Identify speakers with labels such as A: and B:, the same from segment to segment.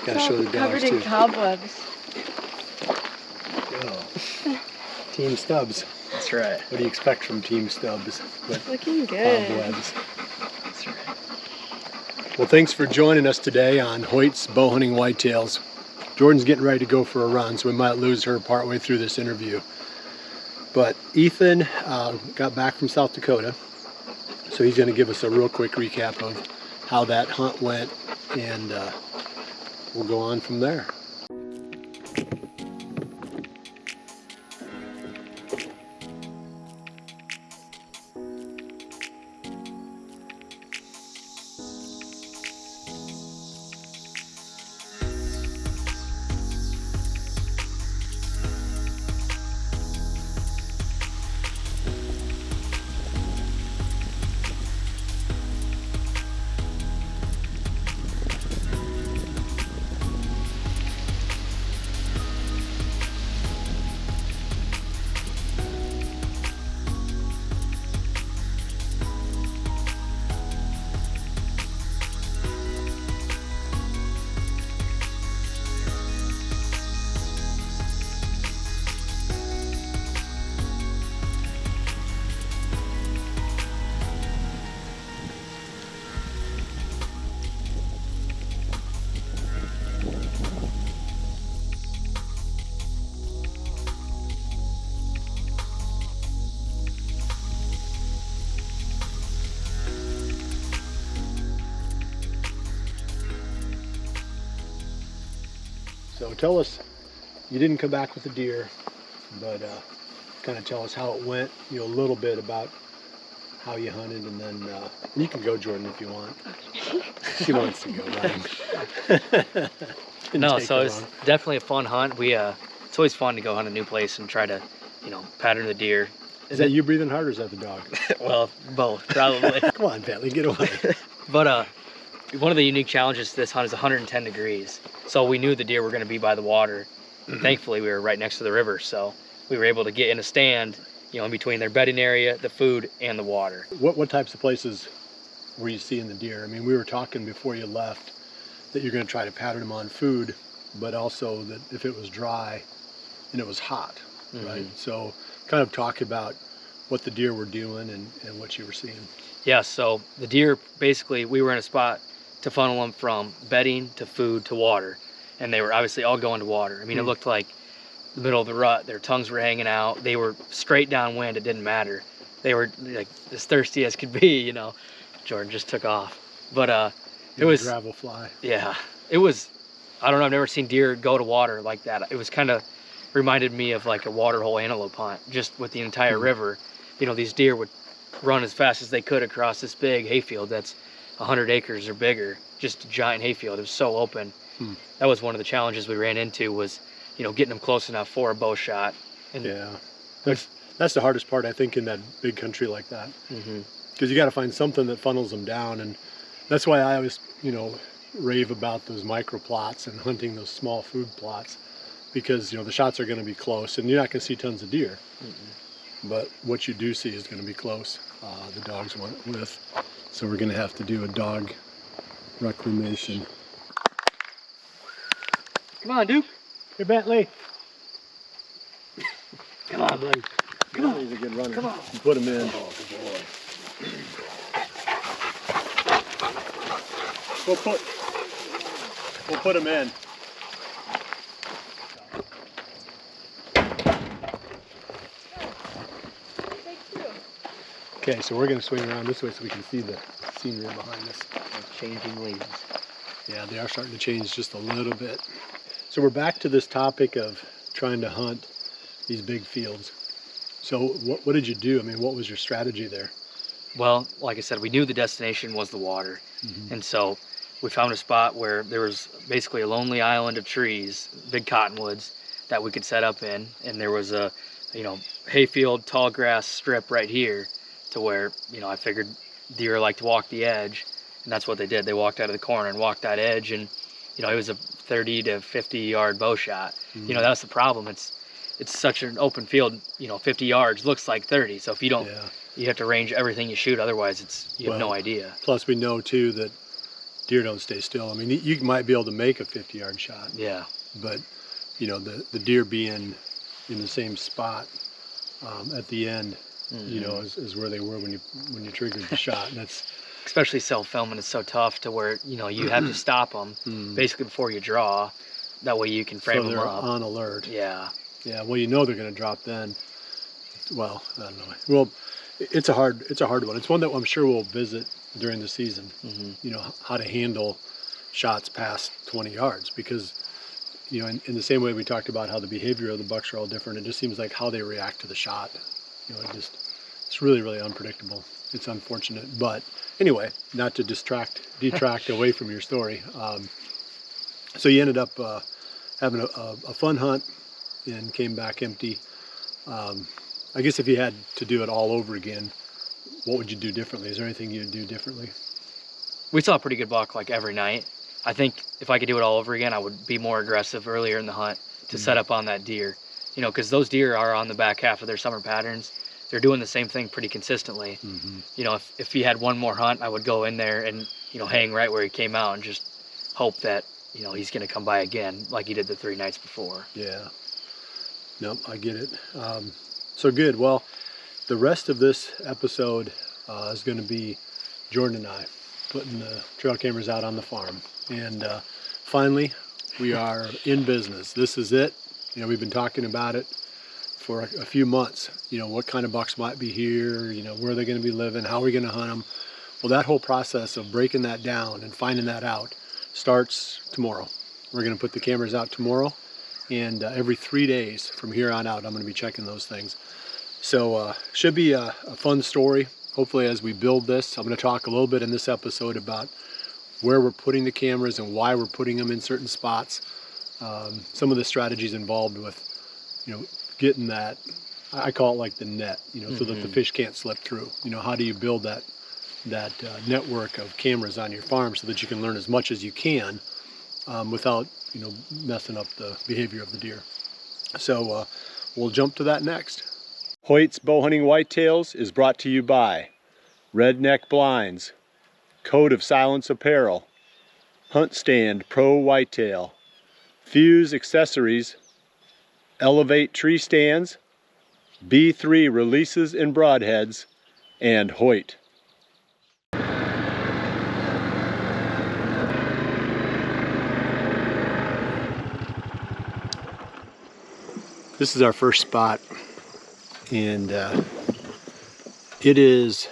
A: Gotta show the dogs
B: covered
A: too.
B: in cobwebs.
A: Oh. Team Stubbs.
C: That's right.
A: What do you expect from Team Stubbs? With
B: Looking good.
A: cobwebs.
C: That's right.
A: Well, thanks for joining us today on Hoyt's Bowhunting Whitetails. Jordan's getting ready to go for a run, so we might lose her partway through this interview. But Ethan got back from South Dakota, so he's going to give us a real quick recap of how that hunt went, and we'll go on from there. So tell us, you didn't come back with a deer, but kind of tell us how it went, a little bit about how you hunted, and then you can go, Jordan, if you want. She wants to go, right?
C: No, so it's definitely a fun hunt. It's always fun to go hunt a new place and try to, pattern the deer.
A: Is that you breathing hard, or is that the dog?
C: Well, both, probably.
A: Come on, Bentley, get away.
C: But one of the unique challenges to this hunt is 110 degrees. So we knew the deer were going to be by the water. Thankfully, we were right next to the river, so we were able to get in a stand, in between their bedding area, the food, and the water.
A: What types of places were you seeing the deer? I mean, we were talking before you left that you're going to try to pattern them on food, but also that if it was dry and it was hot, right? So kind of talk about what the deer were doing and what you were seeing.
C: Yeah, so the deer, basically, we were in a spot to funnel them from bedding to food to water, and they were obviously all going to water. I mean, it looked like the middle of the rut. Their tongues were hanging out. They were straight downwind. It didn't matter. They were like as thirsty as could be. Jordan just took off, but it was
A: gravel fly.
C: Yeah, it was. I don't know. I've never seen deer go to water like that. It was kind of reminded me of like a water hole antelope hunt, just with the entire river. These deer would run as fast as they could across this big hayfield that's 100 acres or bigger, just a giant hayfield. It was so open. That was one of the challenges we ran into, was getting them close enough for a bow shot. And
A: yeah, that's the hardest part, I think, in that big country like that, because you got to find something that funnels them down. And that's why I always rave about those micro plots and hunting those small food plots, because the shots are going to be close and you're not going to see tons of deer, but what you do see is going to be close. The dogs went with, so we're going to have to do a dog reclamation.
C: Come on, Duke.
A: Hey, Bentley.
C: Come on, buddy.
A: Come on. He's a good runner.
C: Come on.
A: You put him in. We'll put him in. Okay, so we're going to swing around this way so we can see the scenery behind us.
C: Changing leaves.
A: Yeah, they are starting to change just a little bit. So we're back to this topic of trying to hunt these big fields. So what did you do? I mean, what was your strategy there?
C: Well, like I said, we knew the destination was the water. And so we found a spot where there was basically a lonely island of trees, big cottonwoods, that we could set up in. And there was a, hayfield, tall grass strip right here, to where, I figured deer like to walk the edge. And that's what they did. They walked out of the corner and walked that edge, and it was a 30 to 50 yard bow shot. That's the problem. It's such an open field. 50 yards looks like 30. So if you don't, you have to range everything you shoot. Otherwise, you have no idea.
A: Plus, we know too that deer don't stay still. I mean, you might be able to make a 50-yard shot,
C: Yeah.
A: but you know, the deer being in the same spot at the end, you know, is where they were when you triggered the shot. And that's
C: Especially self-filming is so tough to where, you know, you have to stop them basically before you draw. That way you can frame
A: so
C: them
A: they're
C: up.
A: on alert.
C: Yeah.
A: Yeah. Well, you know they're going to drop then. Well, I don't know. Well, it's a hard one. It's one that I'm sure we'll visit during the season. You know, how to handle shots past 20 yards, because you know, in the same way we talked about how the behavior of the bucks are all different, it just seems like how they react to the shot, you know, it's really, really unpredictable. It's unfortunate, but anyway, not to detract away from your story. So you ended up having a fun hunt and came back empty. I guess if you had to do it all over again, what would you do differently? Is there anything you'd do differently?
C: We saw a pretty good buck like every night. I think if I could do it all over again, I would be more aggressive earlier in the hunt to set up on that deer. You know, because those deer are on the back half of their summer patterns. They're doing the same thing pretty consistently. You know, if he had one more hunt, I would go in there and, you know, hang right where he came out and just hope that, you know, he's going to come by again like he did the 3 nights before.
A: Yeah. Nope, I get it. So good. Well, the rest of this episode is going to be Jordan and I putting the trail cameras out on the farm. And finally, we are in business. This is it. You know, we've been talking about it for a few months. You know, what kind of bucks might be here, you know, where they're going to be living, how are we going to hunt them. Well, that whole process of breaking that down and finding that out starts tomorrow. We're going to put the cameras out tomorrow, and every 3 days from here on out, I'm going to be checking those things. So should be a fun story. Hopefully, as we build this, I'm going to talk a little bit in this episode about where we're putting the cameras and why we're putting them in certain spots. Some of the strategies involved with, you know, getting that, I call it like the net, you know, so that the fish can't slip through. You know, how do you build that network of cameras on your farm so that you can learn as much as you can without, you know, messing up the behavior of the deer. So we'll jump to that next. Hoyt's Bowhunting Whitetails is brought to you by Redneck Blinds, Code of Silence Apparel, Hunt Stand Pro Whitetail, Fuse Accessories, Elevate Tree Stands, B3 Releases and Broadheads, and Hoyt. This is our first spot, and it is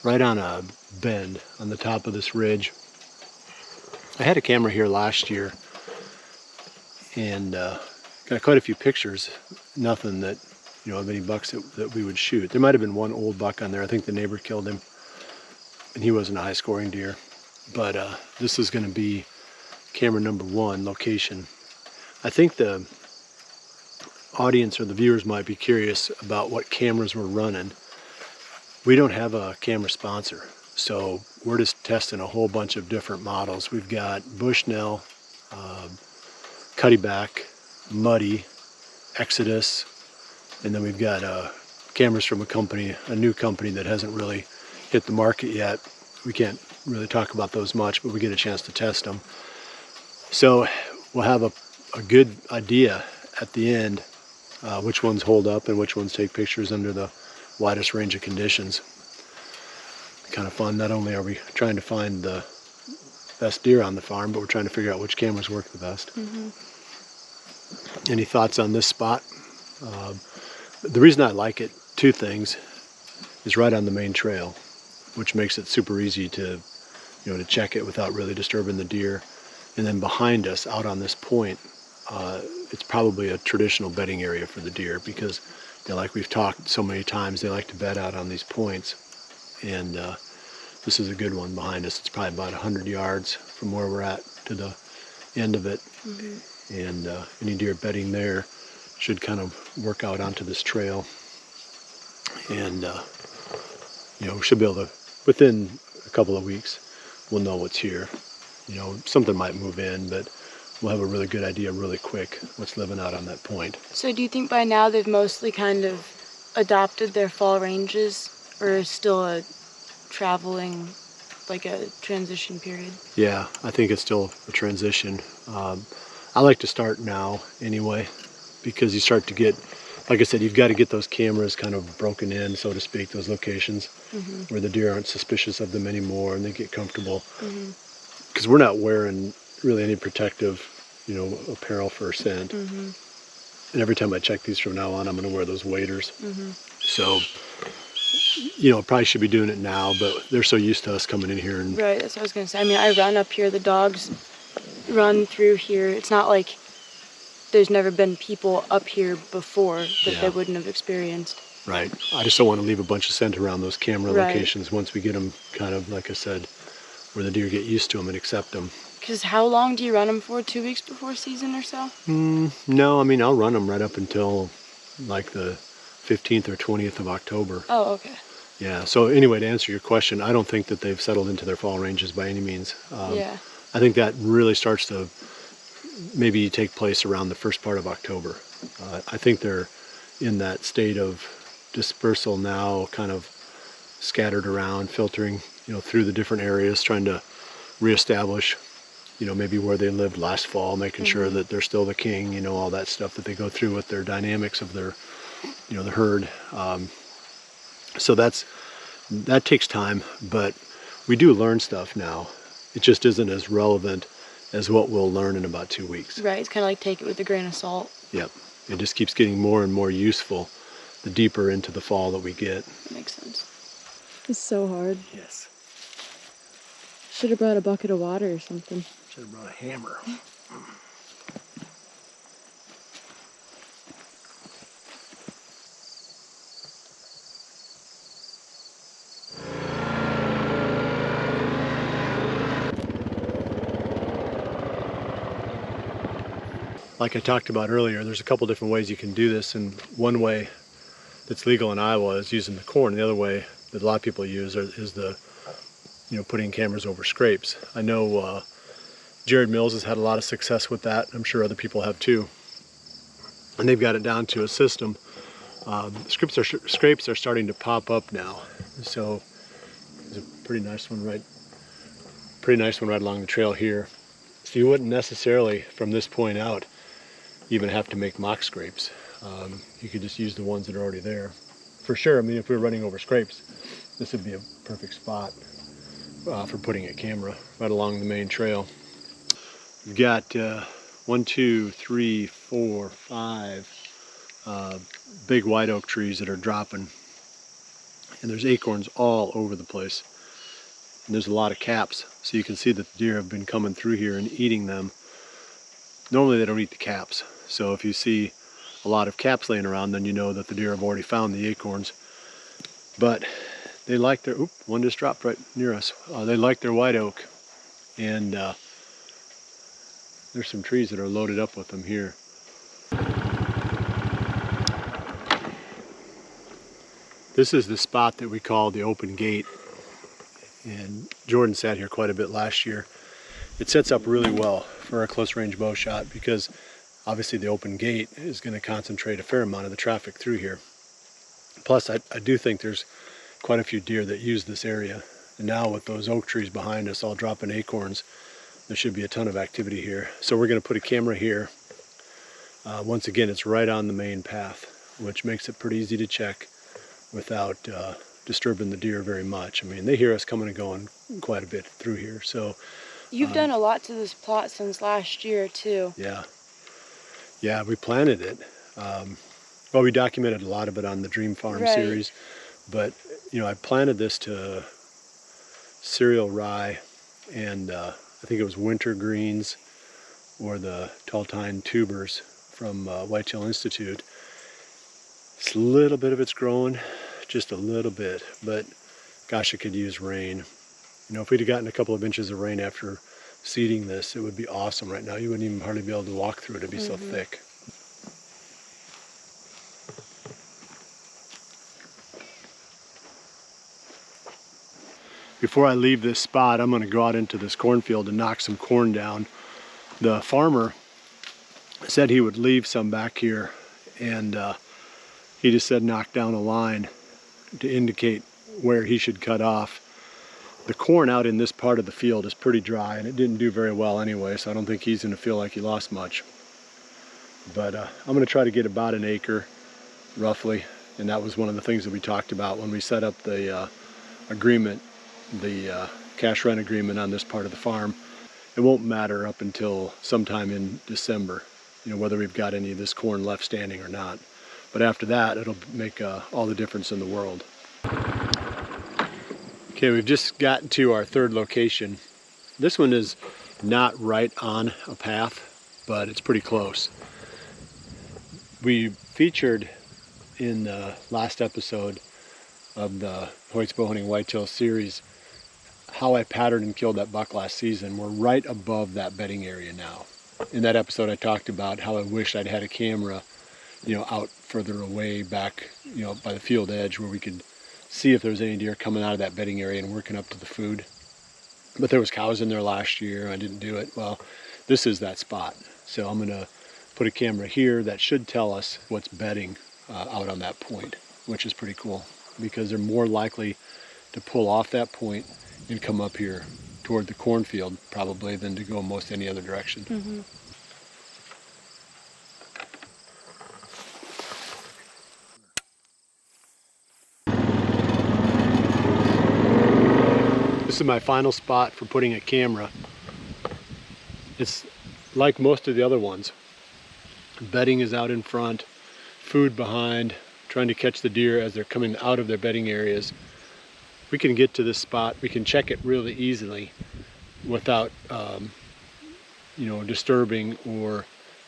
A: right on a bend on the top of this ridge. I had a camera here last year and got quite a few pictures. Nothing that, you know, of any bucks that we would shoot. There might have been one old buck on there. I think the neighbor killed him, and he wasn't a high scoring deer. But this is going to be camera number 1 location. I think the audience or the viewers might be curious about what cameras we're running. We don't have a camera sponsor, so we're just testing a whole bunch of different models. We've got Bushnell, Cuddyback, Muddy, Exodus, and then we've got cameras from a new company that hasn't really hit the market yet. We can't really talk about those much, but we get a chance to test them. So we'll have a good idea at the end which ones hold up and which ones take pictures under the widest range of conditions. Kind of fun. Not only are we trying to find the best deer on the farm, but we're trying to figure out which cameras work the best. Any thoughts on this spot? The reason I like it, 2 things, is right on the main trail, which makes it super easy to, you know, to check it without really disturbing the deer. And then behind us, out on this point, it's probably a traditional bedding area for the deer, because, you know, like we've talked so many times, they like to bed out on these points. And this is a good one behind us. It's probably about 100 yards from where we're at to the end of it. And any deer bedding there should kind of work out onto this trail. And, you know, we should be able to, within a couple of weeks, we'll know what's here. You know, something might move in, but we'll have a really good idea really quick what's living out on that point.
B: So do you think by now they've mostly kind of adopted their fall ranges, or is still a traveling like a transition period?
A: Yeah, I think it's still a transition. I like to start now anyway, because you start to get, like I said, you've got to get those cameras kind of broken in, so to speak, those locations where the deer aren't suspicious of them anymore and they get comfortable. Because we're not wearing really any protective, you know, apparel for scent. And every time I check these from now on, I'm going to wear those waders. So, you know, probably should be doing it now, but they're so used to us coming in here. And
B: Right, that's what I was gonna say. I mean, I run up here, the dogs run through here. It's not like there's never been people up here before that they wouldn't have experienced.
A: right. I just don't want to leave a bunch of scent around those camera
B: Right.
A: locations once we get them kind of, like I said, where the deer get used to them and accept them.
B: Because how long do you run them for? 2 weeks before season or so?
A: No, I mean, I'll run them right up until like the 15th or 20th of October.
B: Oh, okay.
A: Yeah, so anyway, to answer your question, I don't think that they've settled into their fall ranges by any means.
B: Yeah.
A: I think that really starts to maybe take place around the first part of October. I think they're in that state of dispersal now, kind of scattered around, filtering, you know, through the different areas, trying to reestablish, you know, maybe where they lived last fall, making sure that they're still the king, you know, all that stuff that they go through with their dynamics of their, you know, the herd. So that takes time, but we do learn stuff now. It just isn't as relevant as what we'll learn in about 2 weeks.
B: Right, it's kind of like take it with a grain of salt.
A: Yep, it just keeps getting more and more useful the deeper into the fall that we get.
B: That makes sense.
D: It's so hard.
A: Yes.
D: Should have brought a bucket of water or something.
A: Should have brought a hammer. Like I talked about earlier, there's a couple different ways you can do this, and one way that's legal in Iowa is using the corn. The other way that a lot of people use is the, you know, putting cameras over scrapes. I know Jared Mills has had a lot of success with that. I'm sure other people have too, and they've got it down to a system. Scrapes are starting to pop up now, so there's a pretty nice one right along the trail here. So you wouldn't necessarily, from this point out, even have to make mock scrapes. You could just use the ones that are already there. For sure, I mean, if we were running over scrapes, this would be a perfect spot for putting a camera right along the main trail. We've got 1, 2, 3, 4, 5 big white oak trees that are dropping. And there's acorns all over the place. And there's a lot of caps, so you can see that the deer have been coming through here and eating them. Normally they don't eat the caps, so if you see a lot of caps laying around, then you know that the deer have already found the acorns. But they like their, one just dropped right near us. They like their white oak, and there's some trees that are loaded up with them here. This is the spot that we call the open gate, and Jordan sat here quite a bit last year. It sets up really well for a close range bow shot because obviously the open gate is going to concentrate a fair amount of the traffic through here. Plus I do think there's quite a few deer that use this area, and now with those oak trees behind us all dropping acorns, there should be a ton of activity here. So we're going to put a camera here. Once again, it's right on the main path, which makes it pretty easy to check without disturbing the deer very much. I mean, they hear us coming and going quite a bit through here. So
B: You've done a lot to this plot since last year too.
A: yeah, we planted it. Well, we documented a lot of it on the Dream Farm series, but you know, I planted this to cereal rye and I think it was winter greens or the tall tine tubers from Whitetail Institute. It's a little bit of it's growing, just a little bit, but gosh, it could use rain. You know, if we'd have gotten a couple of inches of rain after seeding this, it would be awesome right now. You wouldn't even hardly be able to walk through it. It'd be so thick. Before I leave this spot, I'm going to go out into this cornfield and knock some corn down. The farmer said he would leave some back here, and he just said knock down a line to indicate where he should cut off. The corn out in this part of the field is pretty dry, and it didn't do very well anyway, so I don't think he's going to feel like he lost much. But I'm going to try to get about an acre, roughly, and that was one of the things that we talked about when we set up the agreement, the cash rent agreement on this part of the farm. It won't matter up until sometime in December, you know, whether we've got any of this corn left standing or not. But after that, it'll make all the difference in the world. Okay, we've just gotten to our third location. This one is not right on a path, but it's pretty close. We featured in the last episode of the Hoyt's Bowhunting Whitetails series how I patterned and killed that buck last season. We're right above that bedding area now. In that episode, I talked about how I wished I'd had a camera, you know, out further away back, you know, by the field edge where we could see if there was any deer coming out of that bedding area and working up to the food. But there was cows in there last year. I didn't do it. Well, this is that spot. So I'm going to put a camera here that should tell us what's bedding out on that point, which is pretty cool because they're more likely to pull off that point and come up here toward the cornfield probably than to go most any other direction.
B: Mm-hmm.
A: This is my final spot for putting a camera. It's like most of the other ones. Bedding is out in front, food behind, trying to catch the deer as they're coming out of their bedding areas. We can get to this spot, we can check it really easily without you know, disturbing or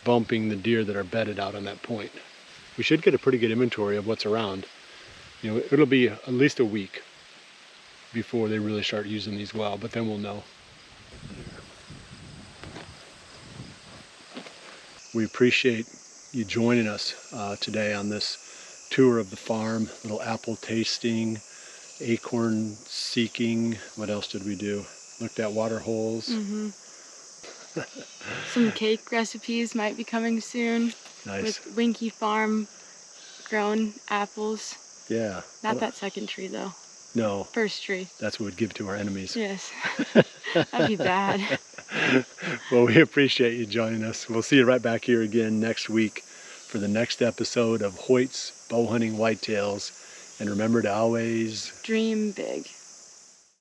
A: bumping the deer that are bedded out on that point. We should get a pretty good inventory of what's around. You know, it'll be at least a week before they really start using these well, but then we'll know. We appreciate you joining us today on this tour of the farm, little apple tasting, acorn seeking. What else did we do? Looked at water holes.
B: Mm-hmm. Some cake recipes might be coming soon.
A: Nice.
B: With Winke Farm grown apples.
A: Yeah.
B: Not that second tree though.
A: No.
B: First tree.
A: That's what we'd give to our enemies.
B: Yes. That'd be bad.
A: Well, we appreciate you joining us. We'll see you right back here again next week for the next episode of Hoyt's Bowhunting Whitetails. And remember to always
B: dream big.